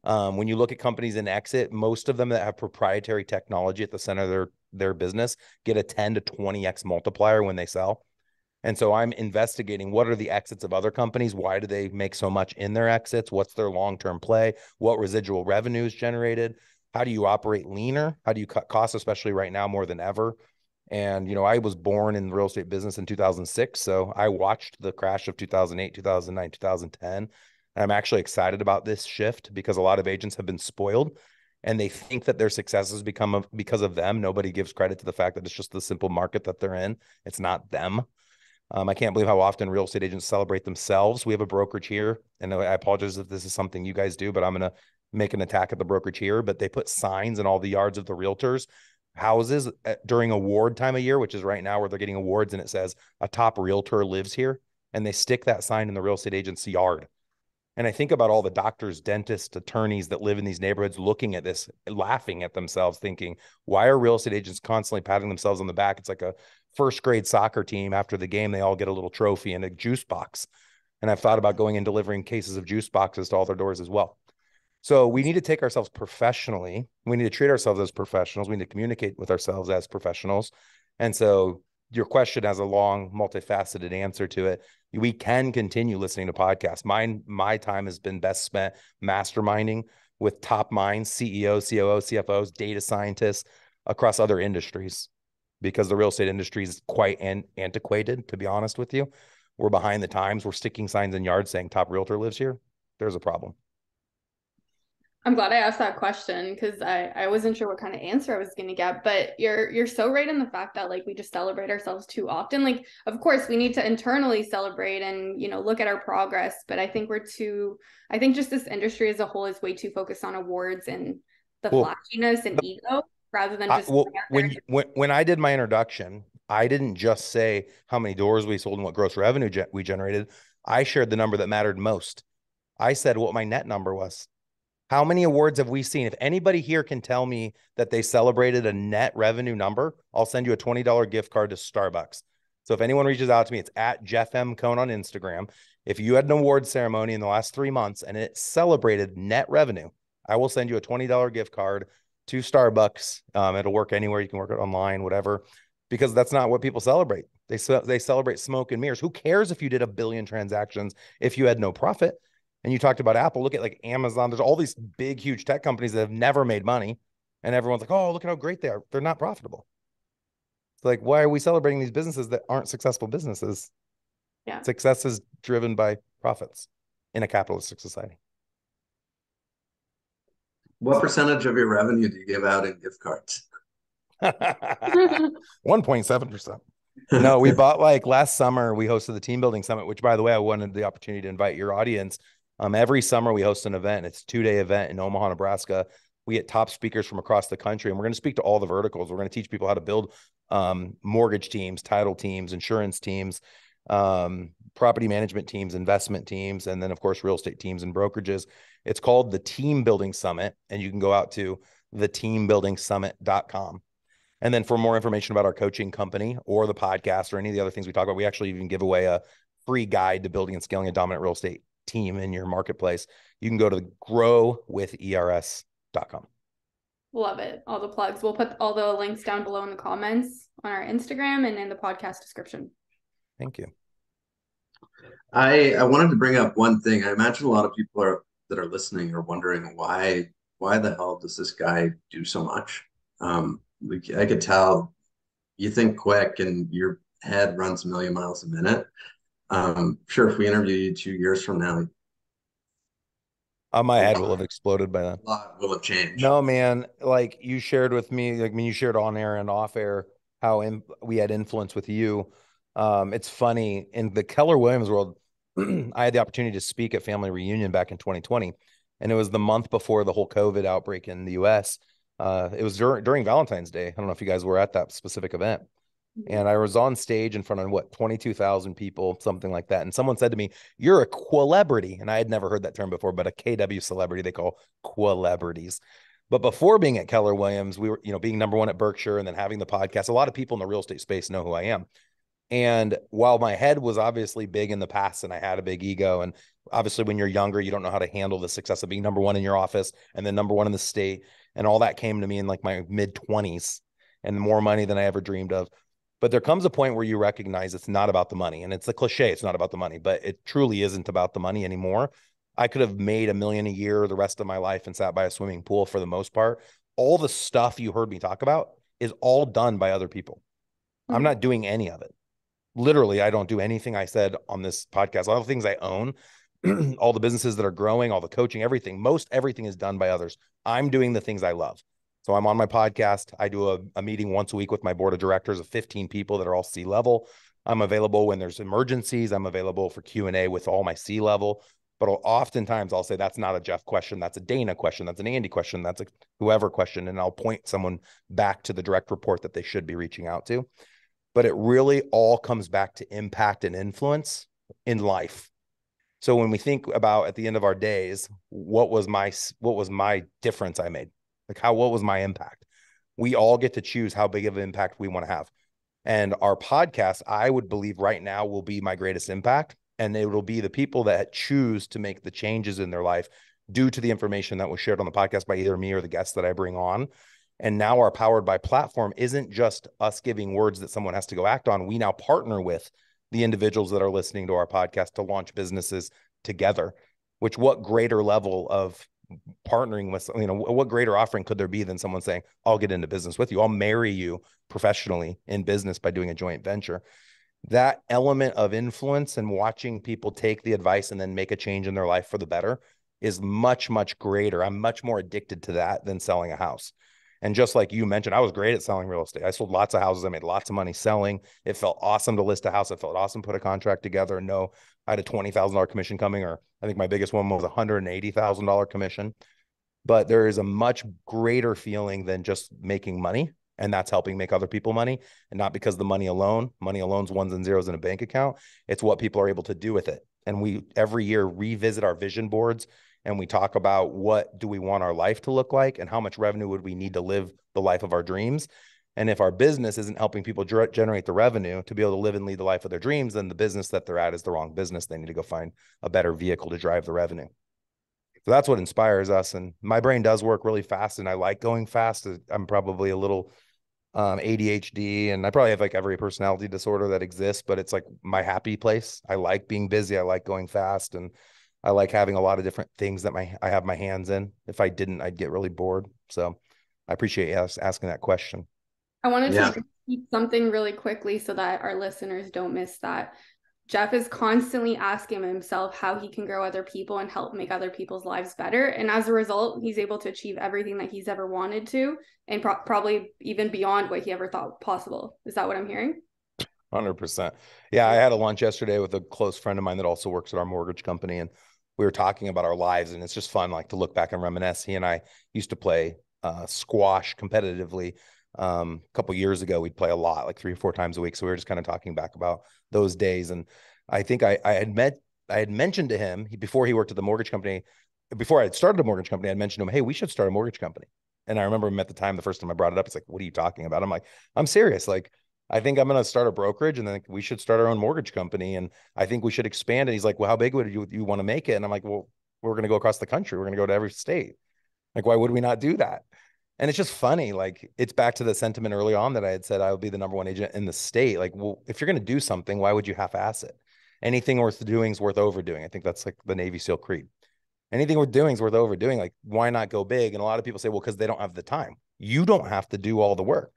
When you look at companies in exit, most of them that have proprietary technology at the center of their business get a 10 to 20x multiplier when they sell. And so I'm investigating, what are the exits of other companies? Why do they make so much in their exits? What's their long-term play? What residual revenue is generated? How do you operate leaner? How do you cut costs, especially right now more than ever? And, I was born in the real estate business in 2006. So I watched the crash of 2008, 2009, 2010. And I'm actually excited about this shift, because a lot of agents have been spoiled and they think that their success has become because of them. Nobody gives credit to the fact that it's just the simple market that they're in. It's not them. I can't believe how often real estate agents celebrate themselves. We have a brokerage here, and I apologize if this is something you guys do, but I'm going to make an attack at the brokerage here. But they put signs in all the yards of the realtors' houses during award time of year, which is right now where they're getting awards, and it says a top realtor lives here, and they stick that sign in the real estate agent's yard. And I think about all the doctors, dentists, attorneys that live in these neighborhoods looking at this, laughing at themselves, thinking, why are real estate agents constantly patting themselves on the back? It's like a first grade soccer team. After the game, they all get a little trophy and a juice box. And I've thought about going and delivering cases of juice boxes to all their doors as well. So we need to take ourselves professionally. We need to treat ourselves as professionals. We need to communicate with ourselves as professionals. And so your question has a long, multifaceted answer to it. We can continue listening to podcasts. My time has been best spent masterminding with top minds, CEOs, COOs, CFOs, data scientists across other industries, because the real estate industry is quite antiquated, to be honest with you. We're behind the times. We're sticking signs in yards saying top realtor lives here. There's a problem.
I'm glad I asked that question, because I wasn't sure what kind of answer I was going to get, but you're so right in the fact that we just celebrate ourselves too often. Of course we need to internally celebrate and, look at our progress, but I think just this industry as a whole is way too focused on awards and the flashiness and ego, rather than just
when I did my introduction, I didn't just say how many doors we sold and what gross revenue we generated. I shared the number that mattered most. I said what my net number was. How many awards have we seen? If anybody here can tell me that they celebrated a net revenue number, I'll send you a $20 gift card to Starbucks. So if anyone reaches out to me, it's at Jeff M. Cohn on Instagram. If you had an award ceremony in the last 3 months and it celebrated net revenue, I will send you a $20 gift card to Starbucks. It'll work anywhere. You can work it online, whatever, because that's not what people celebrate. They celebrate smoke and mirrors. Who cares if you did 1 billion transactions if you had no profit? And you talked about Apple. Look at Amazon. There's all these big, huge tech companies that have never made money. And everyone's like, oh, look at how great they are. They're not profitable. It's why are we celebrating these businesses that aren't successful businesses?
Yeah.
Success is driven by profits in a capitalistic society.
What percentage of your revenue do you give out in gift cards?
1.7%. No, we bought last summer, we hosted the team building summit, which, by the way, I wanted the opportunity to invite your audience. Every summer we host an event. It's a 2-day event in Omaha, Nebraska. We get top speakers from across the country, and we're going to speak to all the verticals. We're going to teach people how to build mortgage teams, title teams, insurance teams, property management teams, investment teams, and then, of course, real estate teams and brokerages. It's called the Team Building Summit, and you can go out to theteambuildingsummit.com. And then for more information about our coaching company or the podcast or any of the other things we talk about, we actually even give away a free guide to building and scaling a dominant real estate team in your marketplace. You can go to growwithers.com.
Love it. All the plugs. We'll put all the links down below in the comments. on our Instagram and in the podcast description.
Thank you.
I wanted to bring up one thing. I imagine a lot of people that are listening are wondering why the hell does this guy do so much? I could tell you think quick and your head runs a million miles a minute. Sure, if we interview you 2 years from now,
My head will have exploded by then.
a lot will have changed.
No, man, like you shared with me, like when you shared on air and off air how we had influence with you. It's funny, in the Keller Williams world, I had the opportunity to speak at Family Reunion back in 2020, and it was the month before the whole COVID outbreak in the US. It was during Valentine's Day. I don't know if you guys were at that specific event. And I was on stage in front of 22,000 people, something like that. And someone said to me, "You're a quelebrity." And I had never heard that term before, but a KW celebrity, they call quelebrities. But before being at Keller Williams, we were, being number one at Berkshire and then having the podcast, a lot of people in the real estate space know who I am. And while my head was obviously big in the past and I had a big ego, and obviously when you're younger, you don't know how to handle the success of being number one in your office and then number one in the state. And all that came to me in like my mid 20s and more money than I ever dreamed of. But there comes a point where you recognize it's not about the money. And it's the cliche, it's not about the money, but it truly isn't about the money anymore. I could have made $1 million a year the rest of my life and sat by a swimming pool for the most part. All the stuff you heard me talk about is all done by other people. I'm not doing any of it. Literally, I don't do anything I said on this podcast. All the things I own, all the businesses that are growing, all the coaching, everything, everything is done by others. I'm doing the things I love. So I'm on my podcast. I do a meeting once a week with my board of directors of 15 people that are all C-level. I'm available when there's emergencies. I'm available for Q&A with all my C-level. But oftentimes I'll say, that's not a Jeff question. That's a Dana question. That's an Andy question. That's a whoever question. And I'll point someone back to the direct report that they should be reaching out to. But it really all comes back to impact and influence in life. So when we think about at the end of our days, what was my difference I made? Like what was my impact? We all get to choose how big of an impact we want to have. And our podcast, I would believe right now, will be my greatest impact. And it will be the people that choose to make the changes in their life due to the information that was shared on the podcast by either me or the guests that I bring on. And now our Powered by platform isn't just us giving words that someone has to go act on. We now partner with the individuals that are listening to our podcast to launch businesses together, which what greater level of partnering with, what greater offering could there be than someone saying, "I'll get into business with you. I'll marry you professionally in business by doing a joint venture." That element of influence and watching people take the advice and then make a change in their life for the better is much, much greater. I'm much more addicted to that than selling a house. And just like you mentioned, I was great at selling real estate. I sold lots of houses. I made lots of money selling. It felt awesome to list a house. It felt awesome to put a contract together and know I had a $20,000 commission coming, or I think my biggest one was a $180,000 commission. But there is a much greater feeling than just making money. And that's helping make other people money. And not because the money alone's ones and zeros in a bank account. It's what people are able to do with it. And we every year revisit our vision boards. And we talk about what do we want our life to look like and how much revenue would we need to live the life of our dreams. And if our business isn't helping people generate the revenue to be able to live and lead the life of their dreams, then the business that they're at is the wrong business. They need to go find a better vehicle to drive the revenue. So that's what inspires us. And my brain does work really fast and I like going fast. I'm probably a little ADHD, and I probably have like every personality disorder that exists, but it's like my happy place. I like being busy. I like going fast, and I like having a lot of different things that I have my hands in. If I didn't, I'd get really bored. So I appreciate you asking that question.
I wanted to repeat something really quickly so that our listeners don't miss that. Jeff is constantly asking himself how he can grow other people and help make other people's lives better. And as a result, he's able to achieve everything that he's ever wanted to, and probably even beyond what he ever thought possible. Is that what I'm hearing?
100%. Yeah, I had a lunch yesterday with a close friend of mine that also works at our mortgage company, and we were talking about our lives, and it's just fun, like to look back and reminisce. He and I used to play squash competitively. A couple years ago, we'd play a lot, like 3 or 4 times a week. So we were just kind of talking back about those days. And I think I had mentioned to him before he worked at the mortgage company, before I had started a mortgage company, I'd mentioned to him, "Hey, we should start a mortgage company." And I remember him at the time, the first time I brought it up, it's like, "What are you talking about?" I'm like, "I'm serious. Like, I think I'm going to start a brokerage and then we should start our own mortgage company. And I think we should expand." And he's like, "Well, how big would you want to make it?" And I'm like, "Well, we're going to go across the country. We're going to go to every state. Like, why would we not do that?" And it's just funny. Like, it's back to the sentiment early on that I had said I would be the number one agent in the state. Like, well, if you're going to do something, why would you half-ass it? Anything worth doing is worth overdoing. I think that's like the Navy SEAL creed. Anything worth doing is worth overdoing. Like, why not go big? And a lot of people say, well, because they don't have the time. You don't have to do all the work.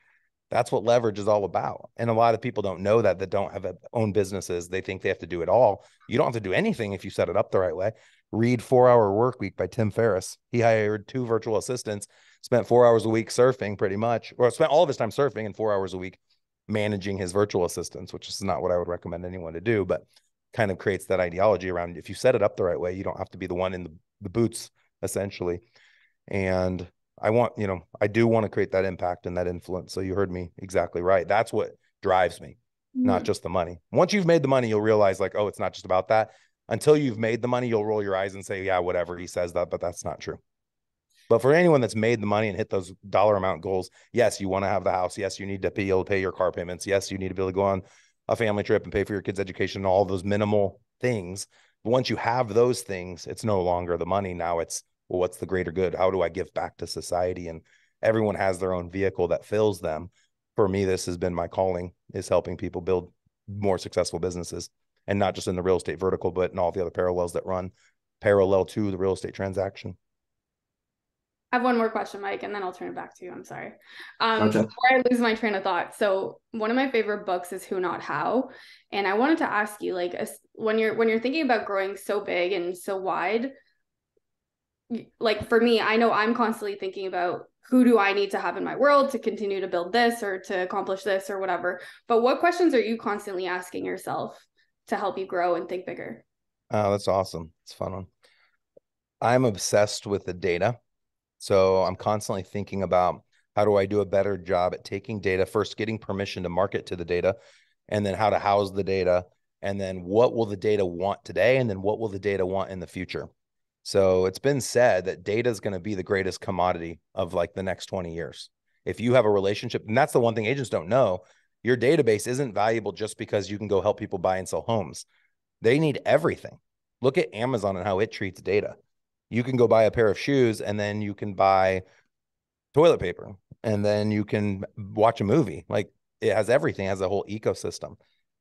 That's what leverage is all about. And a lot of people don't know that don't have own businesses. They think they have to do it all. You don't have to do anything if you set it up the right way. Read 4-Hour Workweek by Tim Ferriss. He hired 2 virtual assistants, spent 4 hours a week surfing pretty much, or spent all of his time surfing and 4 hours a week managing his virtual assistants, which is not what I would recommend anyone to do, but kind of creates that ideology around if you set it up the right way, you don't have to be the one in the boots, essentially. And I do want to create that impact and that influence. So you heard me exactly right. That's what drives me, not just the money. Once you've made the money, you'll realize like, oh, it's not just about that. Until you've made the money, you'll roll your eyes and say, yeah, whatever, he says that, but that's not true. But for anyone that's made the money and hit those dollar amount goals, yes, you want to have the house. Yes, you need to be able to pay your car payments. Yes, you need to be able to go on a family trip and pay for your kids' education and all those minimal things. But once you have those things, it's no longer the money. Now it's, well, what's the greater good? How do I give back to society? And everyone has their own vehicle that fills them. For me, this has been my calling, is helping people build more successful businesses, and not just in the real estate vertical, but in all the other parallels that run parallel to the real estate transaction.
I have one more question, Mike, and then I'll turn it back to you. I'm sorry.
Okay.
Before I lose my train of thought. So one of my favorite books is Who Not How. And I wanted to ask you, like, when you're thinking about growing so big and so wide, like for me, I know I'm constantly thinking about who do I need to have in my world to continue to build this or to accomplish this or whatever. But what questions are you constantly asking yourself to help you grow and think bigger?
Oh, that's awesome. It's a fun one. I'm obsessed with the data. So I'm constantly thinking about how do I do a better job at taking data, first getting permission to market to the data, and then how to house the data, and then what will the data want today, and then what will the data want in the future. So it's been said that data is going to be the greatest commodity of like the next 20 years. If you have a relationship, and that's the one thing agents don't know, your database isn't valuable just because you can go help people buy and sell homes. They need everything. Look at Amazon and how it treats data. You can go buy a pair of shoes and then you can buy toilet paper and then you can watch a movie. Like, it has everything, it has a whole ecosystem.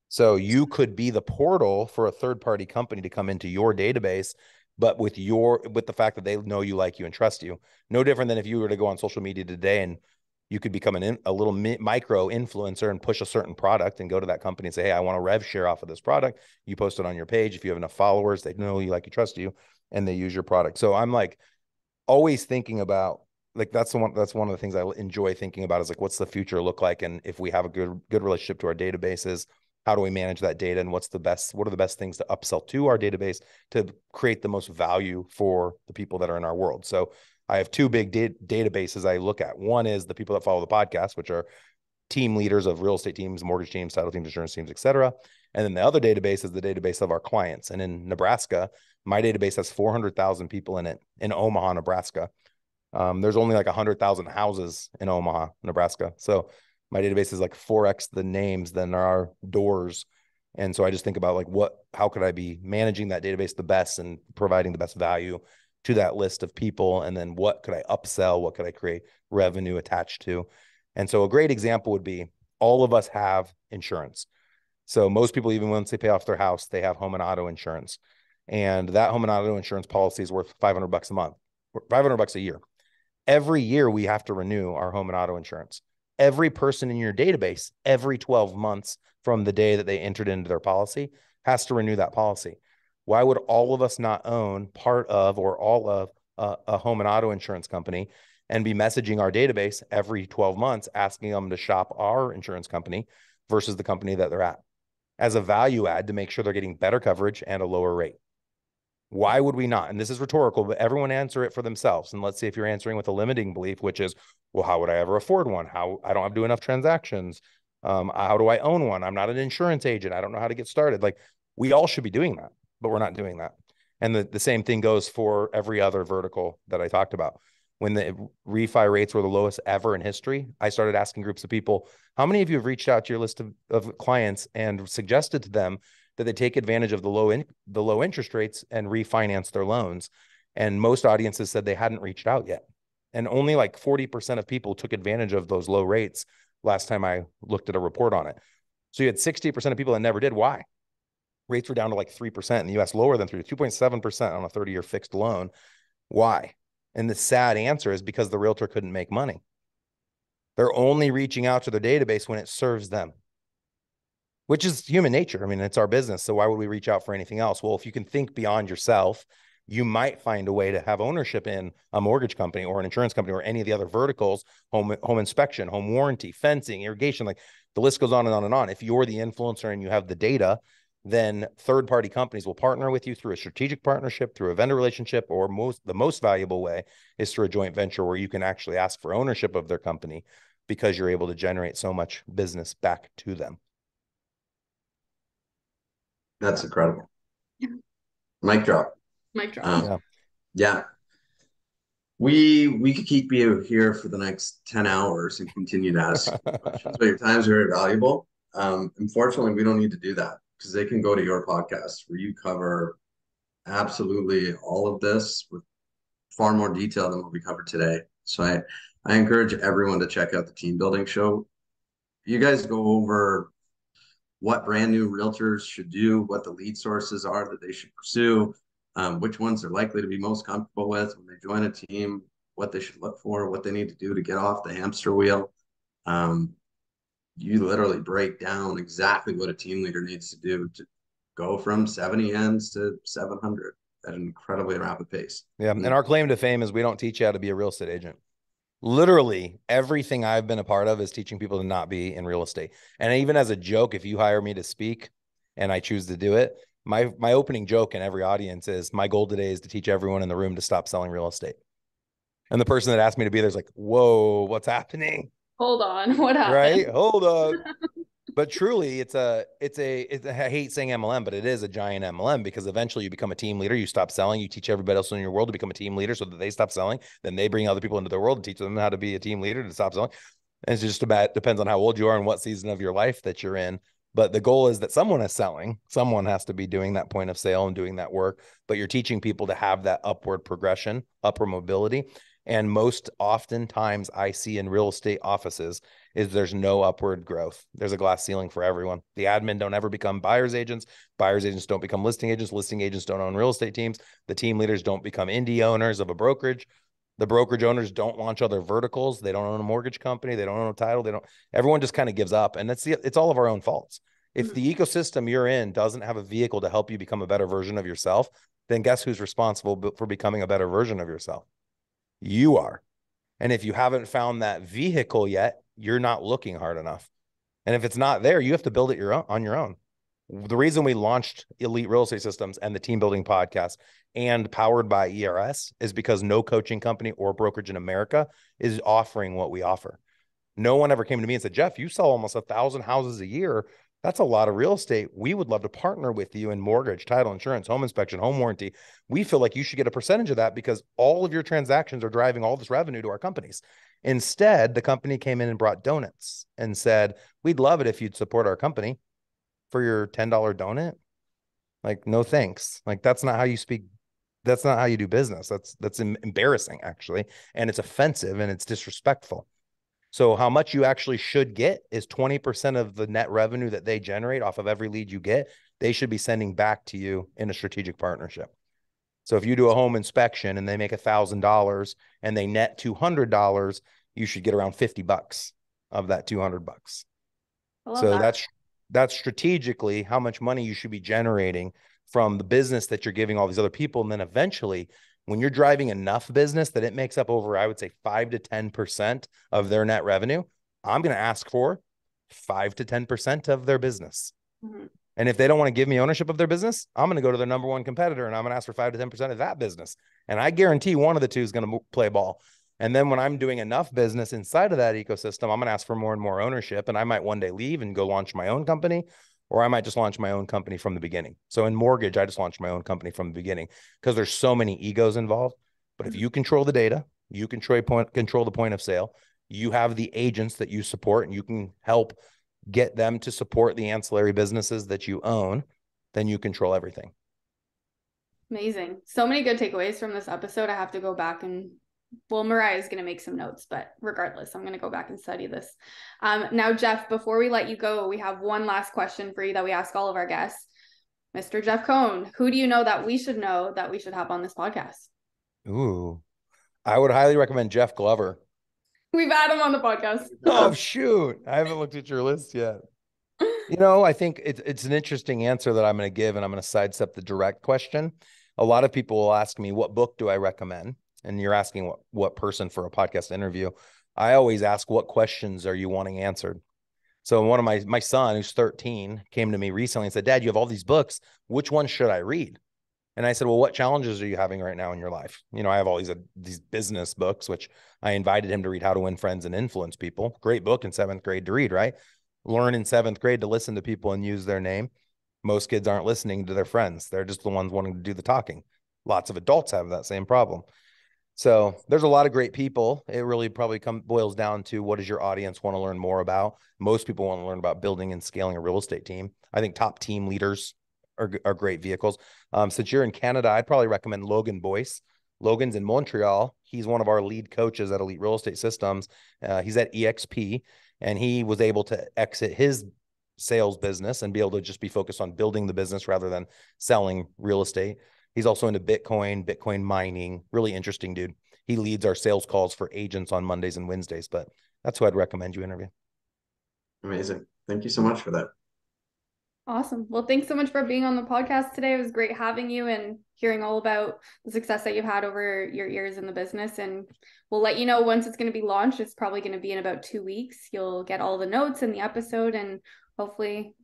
So you could be the portal for a third-party company to come into your database, but with the fact that they know you, like you, and trust you. No different than if you were to go on social media today and you could become a little micro influencer and push a certain product and go to that company and say, hey, I want a rev share off of this product. You post it on your page. If you have enough followers, they know you, like you, trust you, and they use your product. So I'm like always thinking about, like, that's one of the things I enjoy thinking about, is like, what's the future look like? And if we have a good relationship to our databases, how do we manage that data? And what are the best things to upsell to our database to create the most value for the people that are in our world? So I have 2 big databases I look at. One is the people that follow the podcast, which are team leaders of real estate teams, mortgage teams, title teams, insurance teams, et cetera. And then the other database is the database of our clients. And in Nebraska, my database has 400,000 people in it, in Omaha, Nebraska. There's only like 100,000 houses in Omaha, Nebraska. So my database is like 4x the names than there are doors. And so I just think about like, how could I be managing that database the best and providing the best value to that list of people? And then what could I upsell? What could I create revenue attached to? And so a great example would be, all of us have insurance. So most people, even once they pay off their house, they have home and auto insurance. And that home and auto insurance policy is worth $500 a month, $500 a year. Every year we have to renew our home and auto insurance. Every person in your database, every 12 months from the day that they entered into their policy, has to renew that policy. Why would all of us not own part of or all of a home and auto insurance company and be messaging our database every 12 months, asking them to shop our insurance company versus the company that they're at, as a value add to make sure they're getting better coverage and a lower rate? Why would we not? And this is rhetorical, but everyone answer it for themselves. And let's see if you're answering with a limiting belief, which is, well, how would I ever afford one? I don't do enough transactions. How do I own one? I'm not an insurance agent. I don't know how to get started. Like, we all should be doing that, but we're not doing that. And the same thing goes for every other vertical that I talked about. When the refi rates were the lowest ever in history, I started asking groups of people, how many of you have reached out to your list of clients and suggested to them that they take advantage of the low interest rates and refinance their loans? And most audiences said they hadn't reached out yet. And only like 40% of people took advantage of those low rates last time I looked at a report on it. So you had 60% of people that never did. Why? Rates were down to like 3% in the US, lower than 2.7% on a 30-year fixed loan. Why? And the sad answer is because the realtor couldn't make money. They're only reaching out to their database when it serves them, which is human nature. I mean, it's our business. So why would we reach out for anything else? Well, if you can think beyond yourself, you might find a way to have ownership in a mortgage company or an insurance company or any of the other verticals, home inspection, home warranty, fencing, irrigation, like the list goes on and on and on. If you're the influencer and you have the data, then third-party companies will partner with you through a strategic partnership, through a vendor relationship, or the most valuable way is through a joint venture where you can actually ask for ownership of their company because you're able to generate so much business back to them.
That's incredible. Mic drop.
Mic drop.
Yeah. We could keep you here for the next 10 hours and continue to ask questions, but your time is very valuable. Unfortunately, we don't need to do that because they can go to your podcast where you cover absolutely all of this with far more detail than what we covered today. So I encourage everyone to check out the team building show. You guys go over what brand new realtors should do, what the lead sources are that they should pursue, which ones they're likely to be most comfortable with when they join a team, what they should look for, what they need to do to get off the hamster wheel. You literally break down exactly what a team leader needs to do to go from 70 ends to 700 at an incredibly rapid pace.
Yeah. And our claim to fame is we don't teach you how to be a real estate agent. Literally everything I've been a part of is teaching people to not be in real estate. And even as a joke, if you hire me to speak and I choose to do it, my opening joke in every audience is my goal today is to teach everyone in the room to stop selling real estate. And the person that asked me to be there is like, whoa, what's happening?
Hold on. What happened?
Right? Hold up. But truly, I hate saying MLM, but it is a giant MLM because eventually you become a team leader. You stop selling. You teach everybody else in your world to become a team leader so that they stop selling. Then they bring other people into their world and teach them how to be a team leader to stop selling. And it's just about, depends on how old you are and what season of your life that you're in. But the goal is that someone is selling. Someone has to be doing that point of sale and doing that work. But you're teaching people to have that upward progression, upward mobility. And most oftentimes I see in real estate offices is there's no upward growth. There's a glass ceiling for everyone. The admin don't ever become buyer's agents. Buyer's agents don't become listing agents. Listing agents don't own real estate teams. The team leaders don't become indie owners of a brokerage. The brokerage owners don't launch other verticals. They don't own a mortgage company. They don't own a title. Everyone just kind of gives up. And it's all of our own faults. If the ecosystem you're in doesn't have a vehicle to help you become a better version of yourself, then guess who's responsible for becoming a better version of yourself? You are. And if you haven't found that vehicle yet, you're not looking hard enough. And if it's not there, you have to build it on your own. The reason we launched Elite Real Estate Systems and the Team Building Podcast and powered by ERS is because no coaching company or brokerage in America is offering what we offer. No one ever came to me and said, Jeff, you sell almost 1,000 houses a year. That's a lot of real estate. We would love to partner with you in mortgage, title, insurance, home inspection, home warranty. We feel like you should get a percentage of that because all of your transactions are driving all this revenue to our companies. Instead, the company came in and brought donuts and said, we'd love it if you'd support our company for your $10 donut. Like, no, thanks. Like, that's not how you speak. That's not how you do business. That's embarrassing, actually. And it's offensive and it's disrespectful. So how much you actually should get is 20% of the net revenue that they generate off of every lead you get. They should be sending back to you in a strategic partnership. So if you do a home inspection and they make $1,000 and they net $200, you should get around $50 of that $200. So that's strategically how much money you should be generating from the business that you're giving all these other people. And then eventually, when you're driving enough business that it makes up over, I would say 5 to 10% of their net revenue, I'm going to ask for 5 to 10% of their business. Mm-hmm. And if they don't want to give me ownership of their business, I'm going to go to their number one competitor and I'm going to ask for 5 to 10% of that business. And I guarantee one of the two is going to play ball. And then when I'm doing enough business inside of that ecosystem, I'm going to ask for more and more ownership. And I might one day leave and go launch my own company, or I might just launch my own company from the beginning. So in mortgage, I just launched my own company from the beginning because there's so many egos involved. But if you control the data, you control the point of sale, you have the agents that you support and you can help get them to support the ancillary businesses that you own, then you control everything.
Amazing. So many good takeaways from this episode. I have to go back and Well, Mariah is going to make some notes, but regardless, I'm going to go back and study this. Now, Jeff, before we let you go, we have one last question for you that we ask all of our guests. Mr. Jeff Cohn, who do you know that we should have on this podcast?
Ooh, I would highly recommend Jeff Glover.
We've had him on the podcast.
Oh, shoot. I haven't looked at your list yet. You know, I think it's an interesting answer that I'm going to give, and I'm going to sidestep the direct question. A lot of people will ask me, what book do I recommend? And you're asking what person for a podcast interview. I always ask, what questions are you wanting answered? So one of my son, who's 13, came to me recently and said, Dad, you have all these books. Which one should I read? And I said, well, what challenges are you having right now in your life? You know, I have all these business books, which I invited him to read, How to Win Friends and Influence People. Great book in 7th grade to read, right? Learn in 7th grade to listen to people and use their name. Most kids aren't listening to their friends. They're just the ones wanting to do the talking. Lots of adults have that same problem. So there's a lot of great people. It really probably boils down to, what does your audience want to learn more about? Most people want to learn about building and scaling a real estate team. I think top team leaders are great vehicles. Since you're in Canada, I'd probably recommend Logan Boyce. Logan's in Montreal. He's one of our lead coaches at Elite Real Estate Systems. He's at EXP, and he was able to exit his sales business and be able to just be focused on building the business rather than selling real estate. He's also into Bitcoin mining. Really interesting dude. He leads our sales calls for agents on Mondays and Wednesdays, but that's who I'd recommend you interview.
Amazing. Thank you so much for that.
Awesome. Well, thanks so much for being on the podcast today. It was great having you and hearing all about the success that you've had over your years in the business. And we'll let you know once it's going to be launched. It's probably going to be in about 2 weeks. You'll get all the notes in the episode, and hopefully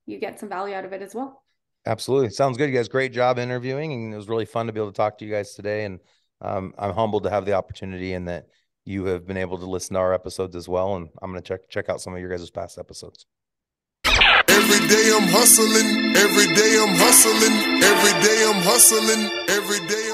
you get some value out of it as well.
Absolutely. Sounds good. You guys, great job interviewing. And it was really fun to be able to talk to you guys today. And I'm humbled to have the opportunity and that you have been able to listen to our episodes as well. And I'm going to check out some of your guys' past episodes.
Every day I'm hustling. Every day I'm hustling. Every day I'm hustling. Every day